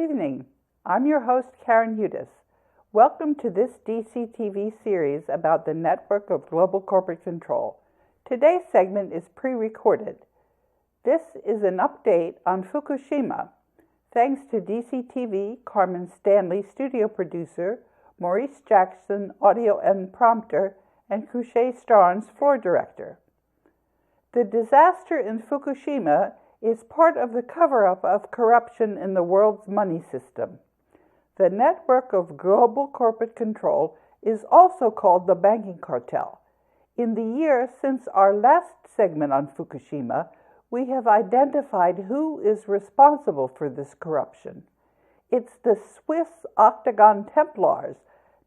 evening. I'm your host, Karen Udis. Welcome to this DCTV series about the network of global corporate control. Today's segment is pre-recorded. This is an update on Fukushima. Thanks to DCTV, Carmen Stanley, studio producer, Maurice Jackson, audio and prompter, and Couché Starnes, floor director. The disaster in Fukushima is part of the cover-up of corruption in the world's money system. The network of global corporate control is also called the banking cartel. In the year since our last segment on Fukushima, we have identified who is responsible for this corruption. It's the Swiss Octagon Templars,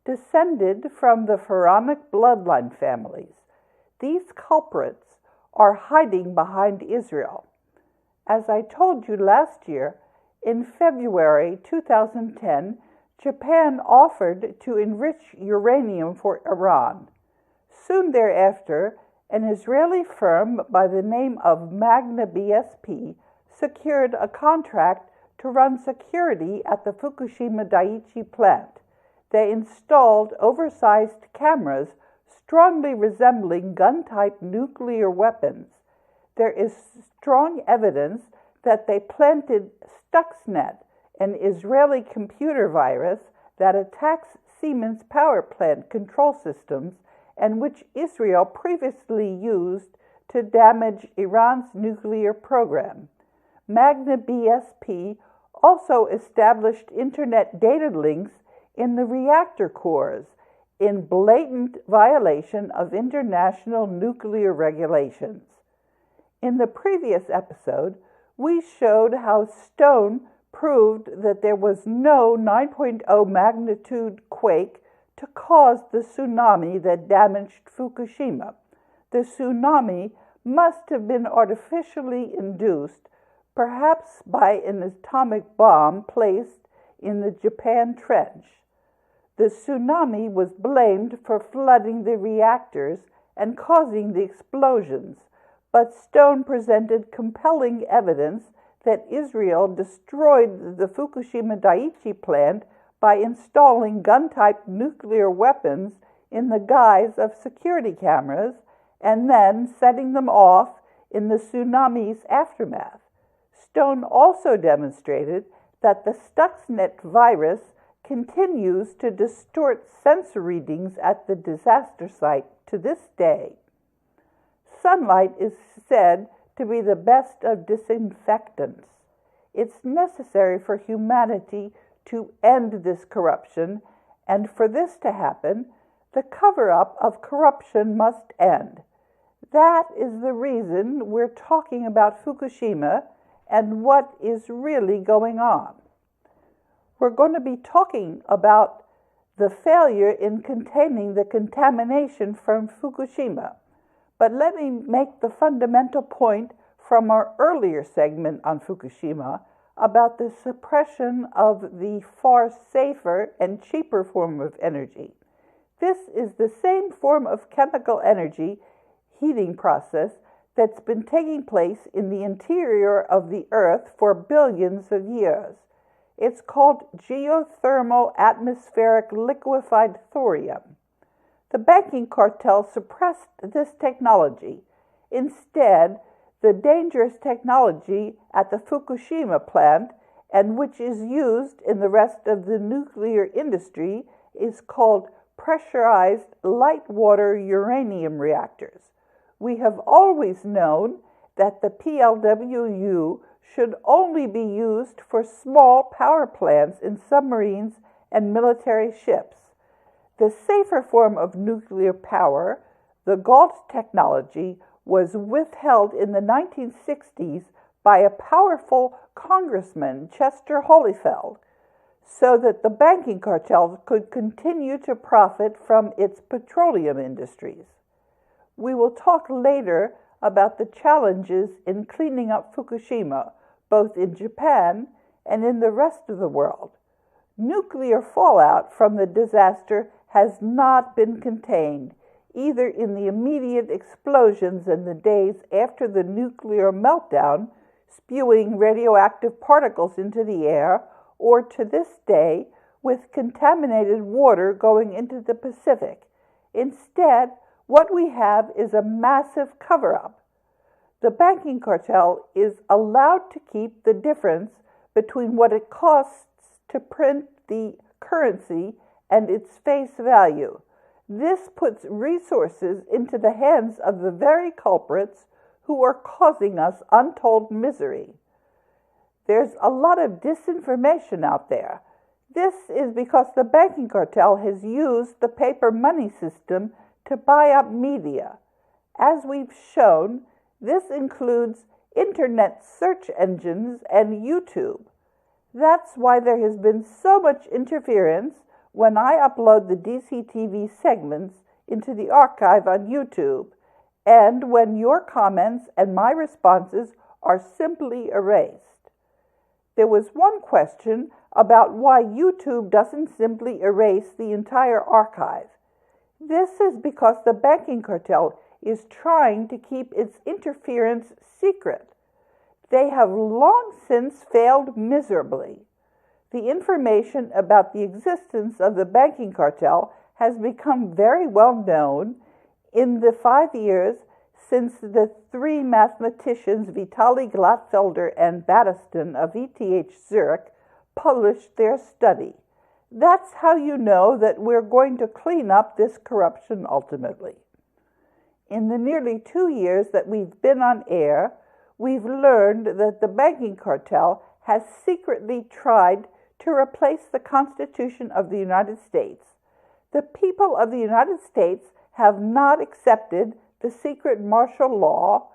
descended from the pharaonic bloodline families. These culprits are hiding behind Israel. As I told you last year, in February 2010, Japan offered to enrich uranium for Iran. Soon thereafter, an Israeli firm by the name of Magna BSP secured a contract to run security at the Fukushima Daiichi plant. They installed oversized cameras strongly resembling gun-type nuclear weapons. There is strong evidence that they planted Stuxnet, an Israeli computer virus that attacks Siemens power plant control systems and which Israel previously used to damage Iran's nuclear program. Magna BSP also established internet data links in the reactor cores in blatant violation of international nuclear regulations. In the previous episode, we showed how Stone proved that there was no 9.0 magnitude quake to cause the tsunami that damaged Fukushima. The tsunami must have been artificially induced, perhaps by an atomic bomb placed in the Japan Trench. The tsunami was blamed for flooding the reactors and causing the explosions. But Stone presented compelling evidence that Israel destroyed the Fukushima Daiichi plant by installing gun-type nuclear weapons in the guise of security cameras and then setting them off in the tsunami's aftermath. Stone also demonstrated that the Stuxnet virus continues to distort sensor readings at the disaster site to this day. Sunlight is said to be the best of disinfectants. It's necessary for humanity to end this corruption, and for this to happen, the cover-up of corruption must end. That is the reason we're talking about Fukushima and what is really going on. We're going to be talking about the failure in containing the contamination from Fukushima. But let me make the fundamental point from our earlier segment on Fukushima about the suppression of the far safer and cheaper form of energy. This is the same form of chemical energy heating process that's been taking place in the interior of the Earth for billions of years. It's called geothermal atmospheric liquefied thorium. The banking cartel suppressed this technology. Instead, the dangerous technology at the Fukushima plant, and which is used in the rest of the nuclear industry, is called pressurized light water uranium reactors. We have always known that the PLWU should only be used for small power plants in submarines and military ships. The safer form of nuclear power, the GALT technology, was withheld in the 1960s by a powerful congressman, Chester Holyfeld, so that the banking cartels could continue to profit from its petroleum industries. We will talk later about the challenges in cleaning up Fukushima, both in Japan and in the rest of the world. Nuclear fallout from the disaster has not been contained, either in the immediate explosions in the days after the nuclear meltdown, spewing radioactive particles into the air, or to this day, with contaminated water going into the Pacific. Instead, what we have is a massive cover-up. The banking cartel is allowed to keep the difference between what it costs to print the currency and its face value. This puts resources into the hands of the very culprits who are causing us untold misery. There's a lot of disinformation out there. This is because the banking cartel has used the paper money system to buy up media. As we've shown, this includes internet search engines and YouTube. That's why there has been so much interference when I upload the DCTV segments into the archive on YouTube, and when your comments and my responses are simply erased. There was one question about why YouTube doesn't simply erase the entire archive. This is because the banking cartel is trying to keep its interference secret. They have long since failed miserably. The information about the existence of the banking cartel has become very well known in the 5 years since the three mathematicians Vitali Glatfelder and Battiston of ETH Zurich published their study. That's how you know that we're going to clean up this corruption ultimately. In the nearly 2 years that we've been on air, we've learned that the banking cartel has secretly tried to replace the Constitution of the United States. The people of the United States have not accepted the secret martial law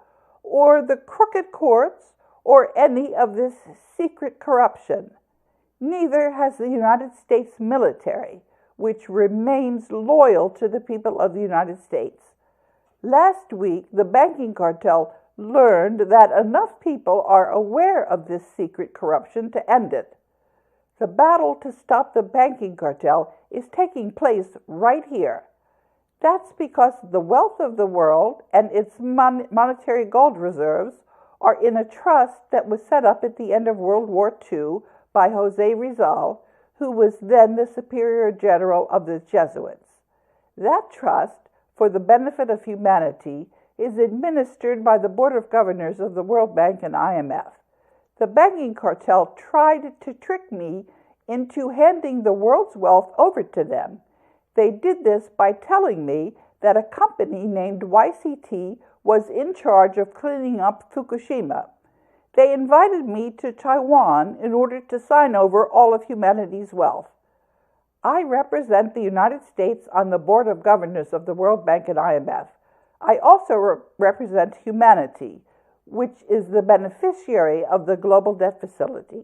or the crooked courts or any of this secret corruption. Neither has the United States military, which remains loyal to the people of the United States. Last week, the banking cartel learned that enough people are aware of this secret corruption to end it. The battle to stop the banking cartel is taking place right here. That's because the wealth of the world and its monetary gold reserves are in a trust that was set up at the end of World War II by Jose Rizal, who was then the superior general of the Jesuits. That trust, for the benefit of humanity, is administered by the Board of Governors of the World Bank and IMF. The banking cartel tried to trick me into handing the world's wealth over to them. They did this by telling me that a company named YCT was in charge of cleaning up Fukushima. They invited me to Taiwan in order to sign over all of humanity's wealth. I represent the United States on the Board of Governors of the World Bank and IMF. I also represent humanity, which is the beneficiary of the Global Debt Facility.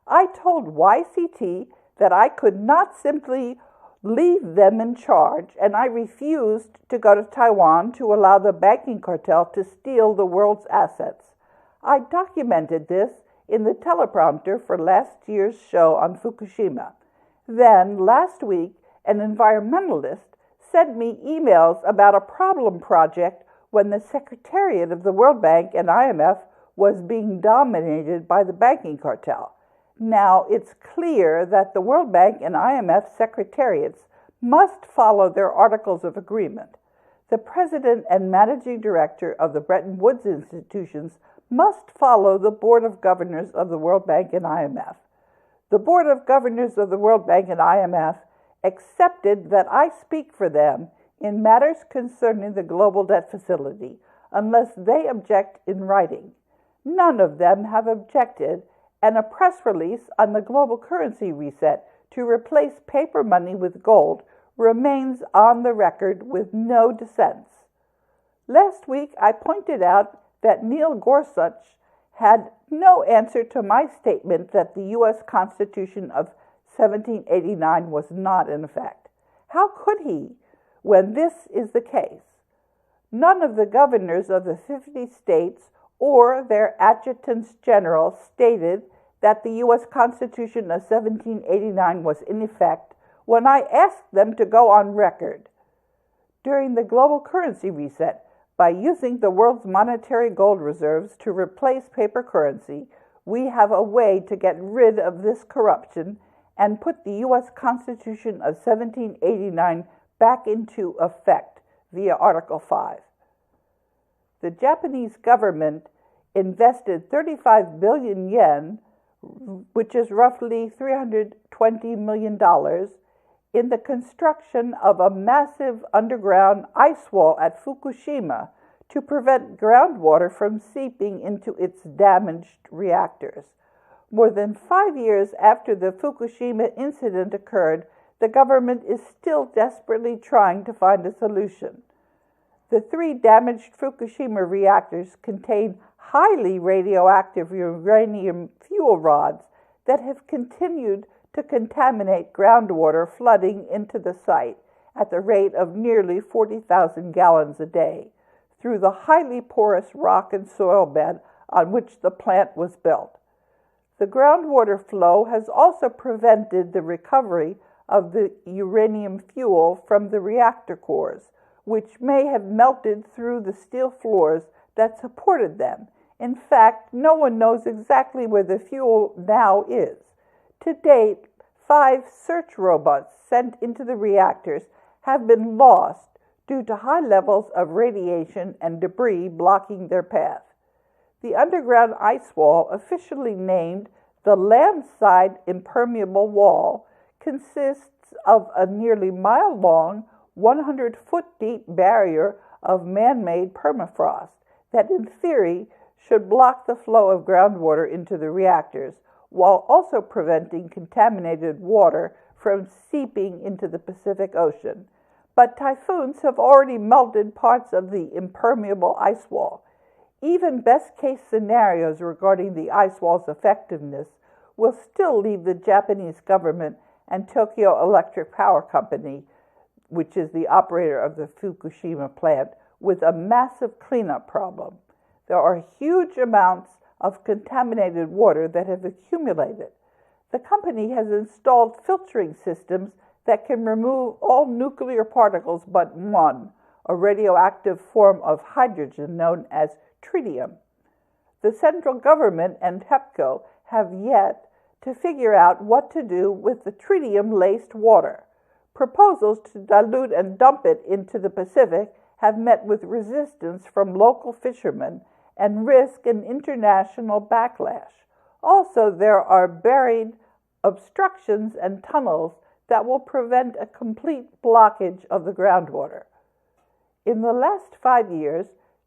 I told YCT that I could not simply leave them in charge, and I refused to go to Taiwan to allow the banking cartel to steal the world's assets. I documented this in the teleprompter for last year's show on Fukushima. Then, last week, an environmentalist sent me emails about a problem project when the Secretariat of the World Bank and IMF was being dominated by the banking cartel. Now, it's clear that the World Bank and IMF secretariats must follow their Articles of Agreement. The president and managing director of the Bretton Woods institutions must follow the Board of Governors of the World Bank and IMF. The Board of Governors of the World Bank and IMF accepted that I speak for them in matters concerning the Global Debt Facility, unless they object in writing. None of them have objected, and a press release on the global currency reset to replace paper money with gold remains on the record with no dissents. Last week, I pointed out that Neil Gorsuch had no answer to my statement that the U.S. Constitution of 1789 was not in effect. How could he, when this is the case? None of the governors of the 50 states or their adjutants general stated that the U.S. Constitution of 1789 was in effect when I asked them to go on record. During the global currency reset, by using the world's monetary gold reserves to replace paper currency, we have a way to get rid of this corruption and put the U.S. Constitution of 1789 back into effect via Article 5. The Japanese government invested 35 billion yen, which is roughly $320 million, in the construction of a massive underground ice wall at Fukushima to prevent groundwater from seeping into its damaged reactors. More than 5 years after the Fukushima incident occurred, the government is still desperately trying to find a solution. The 3 damaged Fukushima reactors contain highly radioactive uranium fuel rods that have continued to contaminate groundwater flooding into the site at the rate of nearly 40,000 gallons a day through the highly porous rock and soil bed on which the plant was built. The groundwater flow has also prevented the recovery of the uranium fuel from the reactor cores, which may have melted through the steel floors that supported them. In fact, no one knows exactly where the fuel now is. To date, 5 search robots sent into the reactors have been lost due to high levels of radiation and debris blocking their path. The underground ice wall, officially named the Landside Impermeable Wall, consists of a nearly mile-long, 100-foot-deep barrier of man-made permafrost that, in theory, should block the flow of groundwater into the reactors, while also preventing contaminated water from seeping into the Pacific Ocean. But typhoons have already melted parts of the impermeable ice wall. Even best-case scenarios regarding the ice wall's effectiveness will still leave the Japanese government and Tokyo Electric Power Company, which is the operator of the Fukushima plant, with a massive cleanup problem. There are huge amounts of contaminated water that have accumulated. The company has installed filtering systems that can remove all nuclear particles but one, a radioactive form of hydrogen known as tritium. The central government and TEPCO have yet to figure out what to do with the tritium-laced water. Proposals to dilute and dump it into the Pacific have met with resistance from local fishermen and risk an international backlash. Also, there are buried obstructions and tunnels that will prevent a complete blockage of the groundwater. In the last 5 years,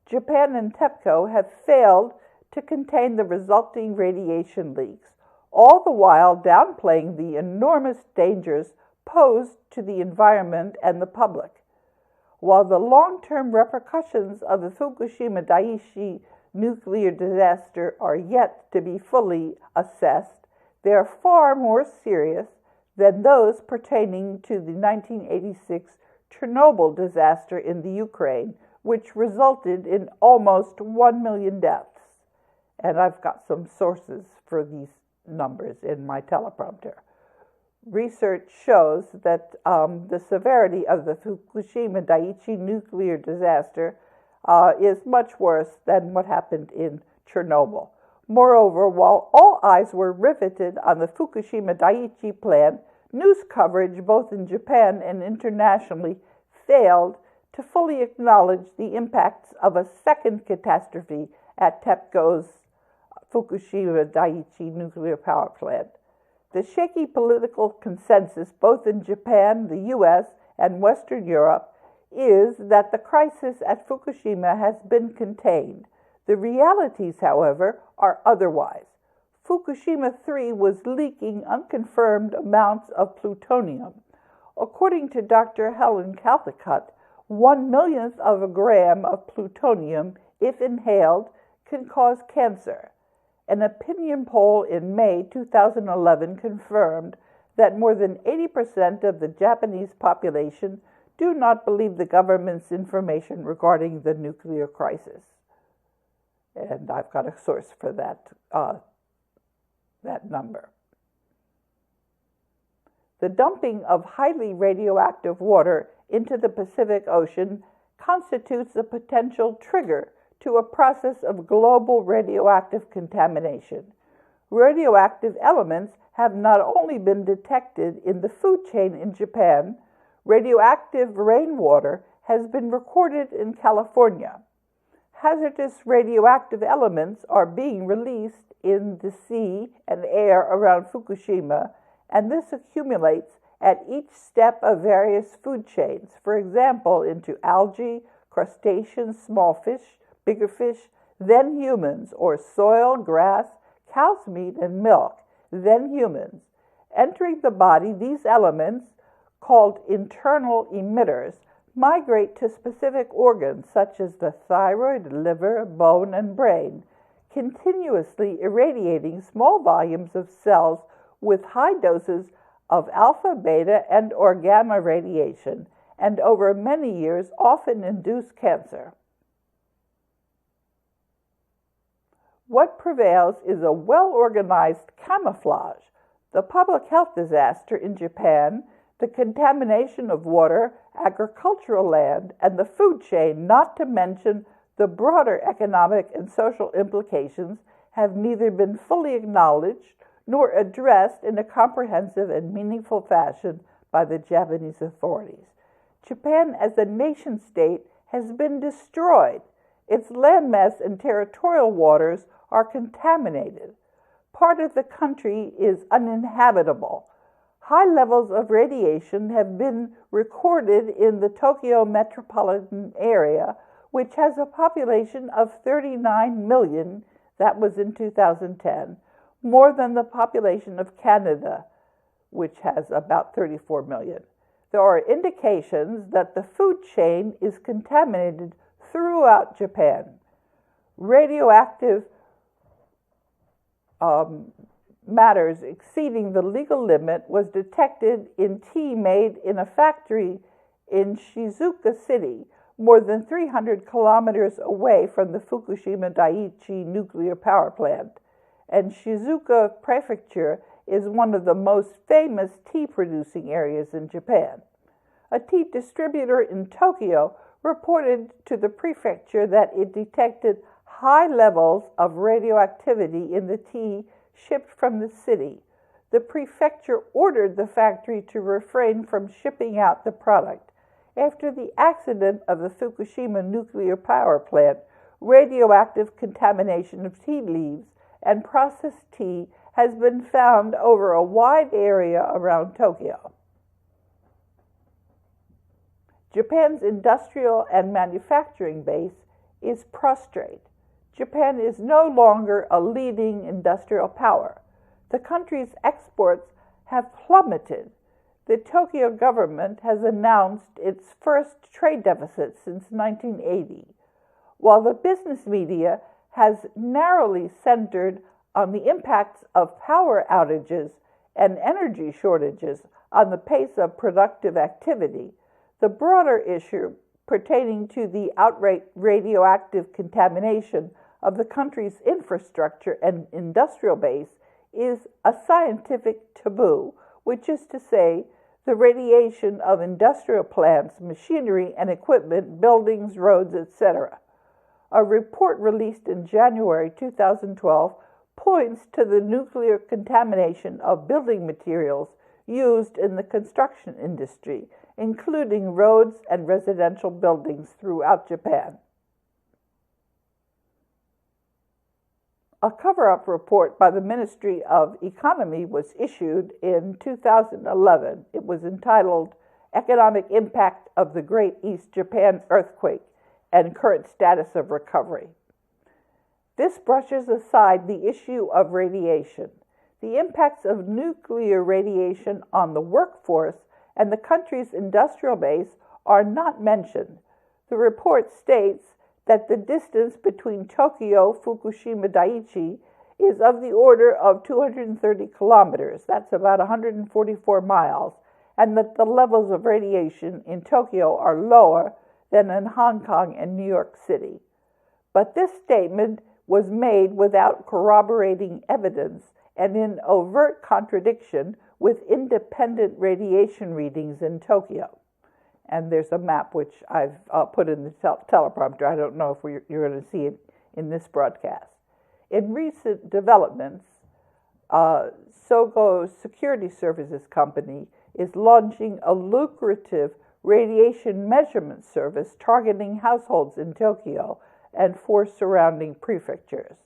Japan and TEPCO have failed to contain the resulting radiation leaks, all the while downplaying the enormous dangers posed to the environment and the public. While the long-term repercussions of the Fukushima Daiichi nuclear disaster are yet to be fully assessed, they are far more serious than those pertaining to the 1986 Chernobyl disaster in the Ukraine, which resulted in almost 1 million deaths. And I've got some sources for these numbers in my teleprompter. Research shows that the severity of the Fukushima Daiichi nuclear disaster is much worse than what happened in Chernobyl. Moreover, while all eyes were riveted on the Fukushima Daiichi plant, news coverage both in Japan and internationally failed to fully acknowledge the impacts of a second catastrophe at TEPCO's Fukushima Daiichi nuclear power plant. The shaky political consensus both in Japan, the U.S., and Western Europe is that the crisis at Fukushima has been contained. The realities, however, are otherwise. Fukushima 3 was leaking unconfirmed amounts of plutonium. According to Dr. Helen Caldicott, 1/millionth of a gram of plutonium, if inhaled, can cause cancer. An opinion poll in May 2011 confirmed that more than 80% of the Japanese population do not believe the government's information regarding the nuclear crisis. And I've got a source for that number. The dumping of highly radioactive water into the Pacific Ocean constitutes a potential trigger to a process of global radioactive contamination. Radioactive elements have not only been detected in the food chain in Japan, radioactive rainwater has been recorded in California. Hazardous radioactive elements are being released in the sea and air around Fukushima, and this accumulates at each step of various food chains, for example, into algae, crustaceans, small fish, bigger fish, then humans, or soil, grass, cow's meat, and milk, then humans. Entering the body, these elements, called internal emitters, migrate to specific organs such as the thyroid, liver, bone, and brain, continuously irradiating small volumes of cells with high doses of alpha, beta, and/or gamma radiation, and over many years often induce cancer. What prevails is a well-organized camouflage. The public health disaster in Japan, the contamination of water, agricultural land, and the food chain, not to mention the broader economic and social implications, have neither been fully acknowledged nor addressed in a comprehensive and meaningful fashion by the Japanese authorities. Japan as a nation-state has been destroyed. Its landmass and territorial waters are contaminated. Part of the country is uninhabitable. High levels of radiation have been recorded in the Tokyo metropolitan area, which has a population of 39 million, that was in 2010, more than the population of Canada, which has about 34 million. There are indications that the food chain is contaminated throughout Japan. Radioactive matters exceeding the legal limit was detected in tea made in a factory in Shizuoka City, more than 300 kilometers away from the Fukushima Daiichi nuclear power plant. And Shizuoka Prefecture is one of the most famous tea-producing areas in Japan. A tea distributor in Tokyo reported to the prefecture that it detected high levels of radioactivity in the tea shipped from the city. The prefecture ordered the factory to refrain from shipping out the product. After the accident of the Fukushima nuclear power plant, radioactive contamination of tea leaves and processed tea has been found over a wide area around Tokyo. Japan's industrial and manufacturing base is prostrate. Japan is no longer a leading industrial power. The country's exports have plummeted. The Tokyo government has announced its first trade deficit since 1980, while the business media has narrowly centered on the impacts of power outages and energy shortages on the pace of productive activity. The broader issue pertaining to the outright radioactive contamination of the country's infrastructure and industrial base is a scientific taboo, which is to say, the radiation of industrial plants, machinery and equipment, buildings, roads, etc. A report released in January 2012 points to the nuclear contamination of building materials used in the construction industry, including roads and residential buildings throughout Japan. A cover-up report by the Ministry of Economy was issued in 2011. It was entitled Economic Impact of the Great East Japan Earthquake and Current Status of Recovery. This brushes aside the issue of radiation. The impacts of nuclear radiation on the workforce and the country's industrial base are not mentioned. The report states that the distance between Tokyo, Fukushima Daiichi, is of the order of 230 kilometers, that's about 144 miles, and that the levels of radiation in Tokyo are lower than in Hong Kong and New York City. But this statement was made without corroborating evidence and in overt contradiction with independent radiation readings in Tokyo. And there's a map which I've put in the teleprompter. I don't know if you're going to see it in this broadcast. In recent developments, Sogo Security Services Company is launching a lucrative radiation measurement service targeting households in Tokyo and 4 surrounding prefectures.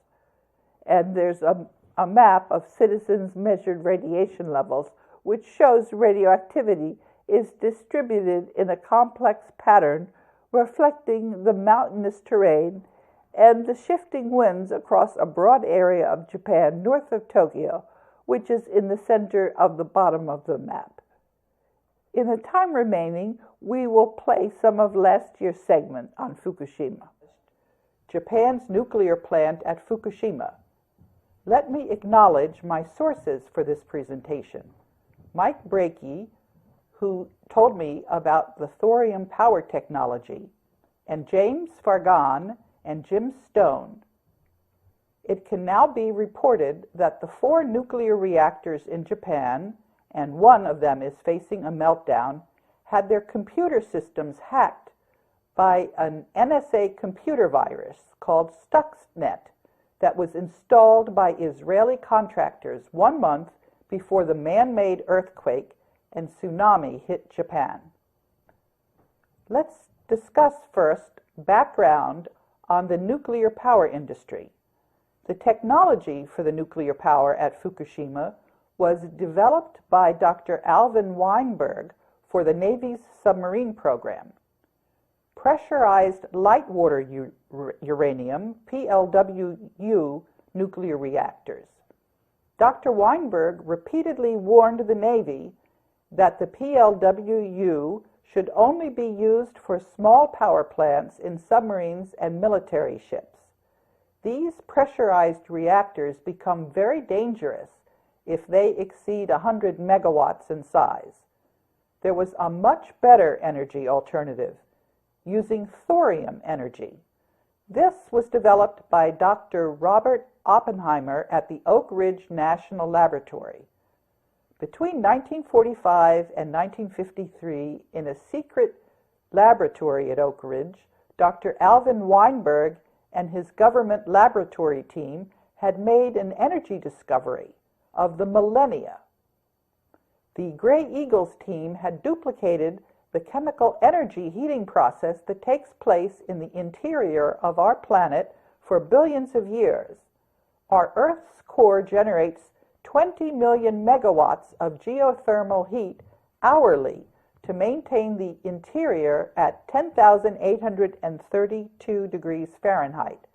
And there's a map of citizens' measured radiation levels, which shows radioactivity is distributed in a complex pattern reflecting the mountainous terrain and the shifting winds across a broad area of Japan north of Tokyo, which is in the center of the bottom of the map. In the time remaining, we will play some of last year's segment on Fukushima. Japan's nuclear plant at Fukushima. Let me acknowledge my sources for this presentation. Mike Brakey, who told me about the thorium power technology, and James Fargan and Jim Stone. It can now be reported that the 4 nuclear reactors in Japan, and one of them is facing a meltdown, had their computer systems hacked by an NSA computer virus called Stuxnet that was installed by Israeli contractors 1 month before the man-made earthquake and tsunami hit Japan. Let's discuss first background on the nuclear power industry. The technology for the nuclear power at Fukushima was developed by Dr. Alvin Weinberg for the Navy's submarine program. Pressurized light water uranium, PLWU, nuclear reactors. Dr. Weinberg repeatedly warned the Navy that the PLWU should only be used for small power plants in submarines and military ships. These pressurized reactors become very dangerous if they exceed 100 megawatts in size. There was a much better energy alternative, using thorium energy. This was developed by Dr. Robert Oppenheimer at the Oak Ridge National Laboratory. Between 1945 and 1953, in a secret laboratory at Oak Ridge, Dr. Alvin Weinberg and his government laboratory team had made an energy discovery of the millennia. The Gray Eagles team had duplicated the chemical energy heating process that takes place in the interior of our planet for billions of years. Our Earth's core generates 20 million megawatts of geothermal heat hourly to maintain the interior at 10,832 degrees Fahrenheit.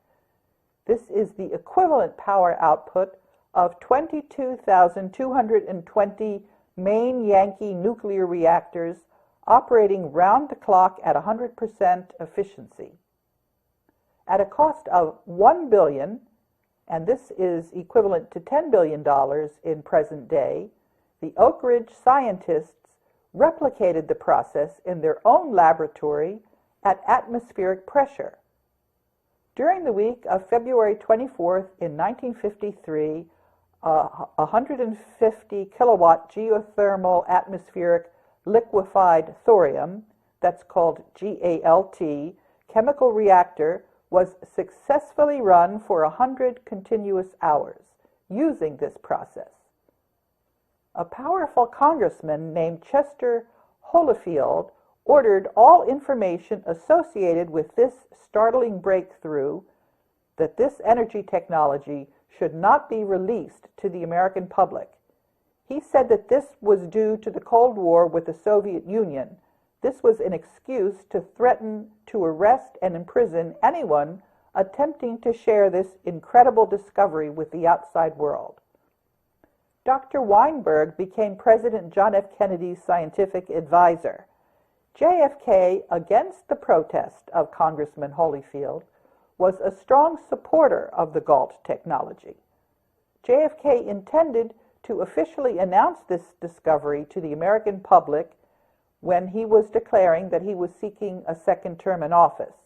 This is the equivalent power output of 22,220 main Yankee nuclear reactors operating round the clock at 100% efficiency. At a cost of $1 billion, and this is equivalent to $10 billion in present day, the Oak Ridge scientists replicated the process in their own laboratory at atmospheric pressure. During the week of February 24th in 1953, 150 kilowatt geothermal atmospheric liquefied thorium, that's called GALT, chemical reactor was successfully run for 100 continuous hours using this process. A powerful congressman named Chester Holyfield ordered all information associated with this startling breakthrough, that this energy technology should not be released to the American public. He said that this was due to the Cold War with the Soviet Union. This was an excuse to threaten to arrest and imprison anyone attempting to share this incredible discovery with the outside world. Dr. Weinberg became President John F. Kennedy's scientific advisor. JFK, against the protest of Congressman Holyfield, was a strong supporter of the GALT technology. JFK intended to officially announce this discovery to the American public when he was declaring that he was seeking a second term in office.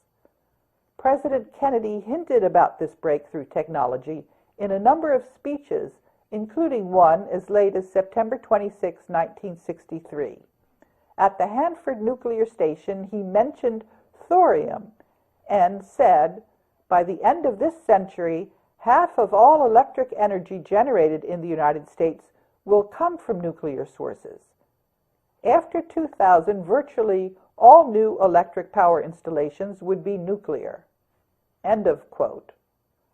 President Kennedy hinted about this breakthrough technology in a number of speeches, including one as late as September 26, 1963. At the Hanford Nuclear Station, he mentioned thorium and said, "By the end of this century, Half of all electric energy generated in the United States will come from nuclear sources. After 2000, virtually all new electric power installations would be nuclear. End of quote.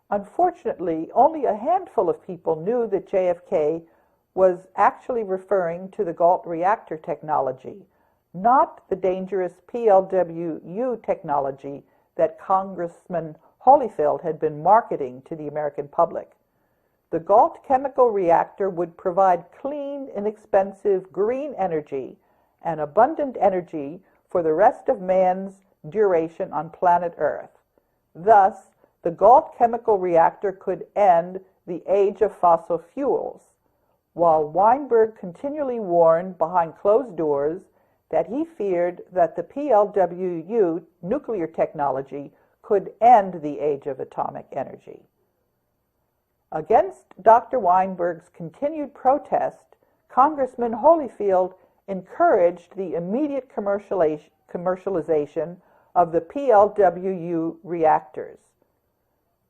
Unfortunately, only a handful of people knew that JFK was actually referring to the GALT reactor technology, not the dangerous PLWU technology that Congressman Holyfield had been marketing to the American public. The GALT chemical reactor would provide clean, inexpensive, green energy and abundant energy for the rest of man's duration on planet Earth. Thus, the GALT chemical reactor could end the age of fossil fuels, while Weinberg continually warned behind closed doors that he feared that the PLWU nuclear technology could end the age of atomic energy. Against Dr. Weinberg's continued protest, Congressman Holyfield encouraged the immediate commercialization of the PLWU reactors.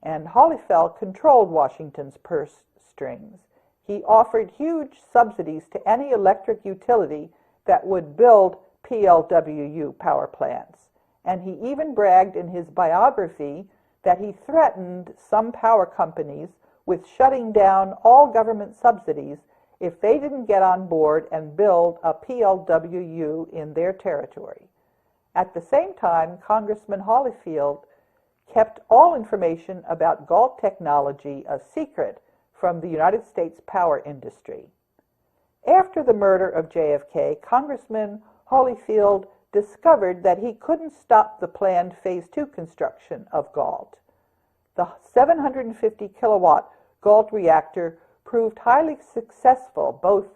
And Holyfield controlled Washington's purse strings. He offered huge subsidies to any electric utility that would build PLWU power plants. And he even bragged in his biography that he threatened some power companies with shutting down all government subsidies if they didn't get on board and build a PLWU in their territory. At the same time, Congressman Holyfield kept all information about GALT technology a secret from the United States power industry. After the murder of JFK, Congressman Holyfield discovered that he couldn't stop the planned Phase 2 construction of GALT. The 750 kilowatt GALT reactor proved highly successful both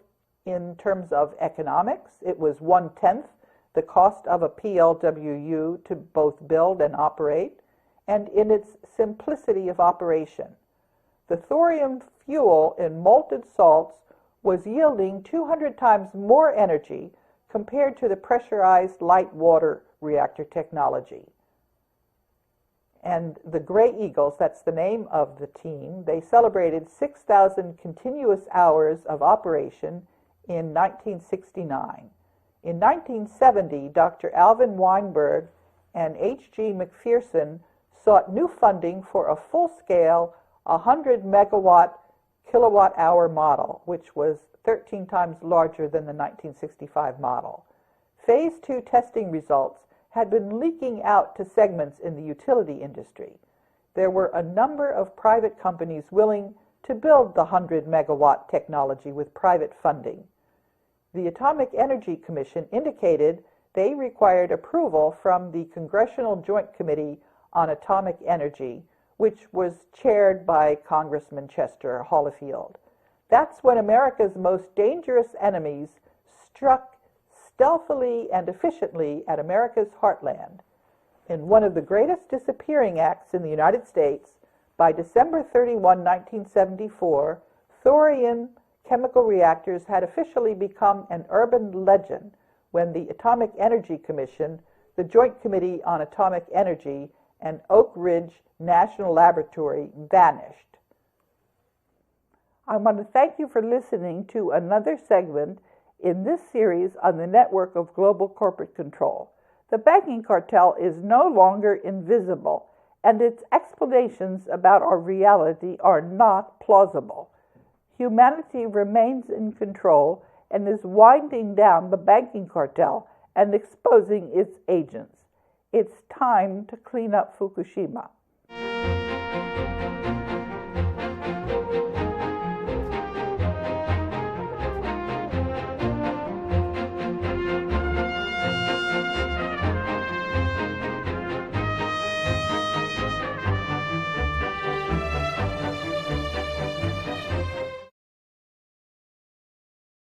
in terms of economics. It was 1/10 the cost of a PLWU to both build and operate, and in its simplicity of operation. The thorium fuel in molten salts was yielding 200 times more energy compared to the pressurized light water reactor technology. And the Gray Eagles, that's the name of the team, they celebrated 6,000 continuous hours of operation in 1969. In 1970, Dr. Alvin Weinberg and H.G. McPherson sought new funding for a full-scale 100 megawatt kilowatt-hour model, which was 13 times larger than the 1965 model. Phase 2 testing results had been leaking out to segments in the utility industry. There were a number of private companies willing to build the 100 megawatt technology with private funding. The Atomic Energy Commission indicated they required approval from the Congressional Joint Committee on Atomic Energy, which was chaired by Congressman Chester Holyfield. That's when America's most dangerous enemies struck stealthily and efficiently at America's heartland. In one of the greatest disappearing acts in the United States, by December 31, 1974, thorium chemical reactors had officially become an urban legend when the Atomic Energy Commission, the Joint Committee on Atomic Energy, and Oak Ridge National Laboratory vanished. I want to thank you for listening to another segment in this series on the network of global corporate control. The banking cartel is no longer invisible, and its explanations about our reality are not plausible. Humanity remains in control and is winding down the banking cartel and exposing its agents. It's time to clean up Fukushima.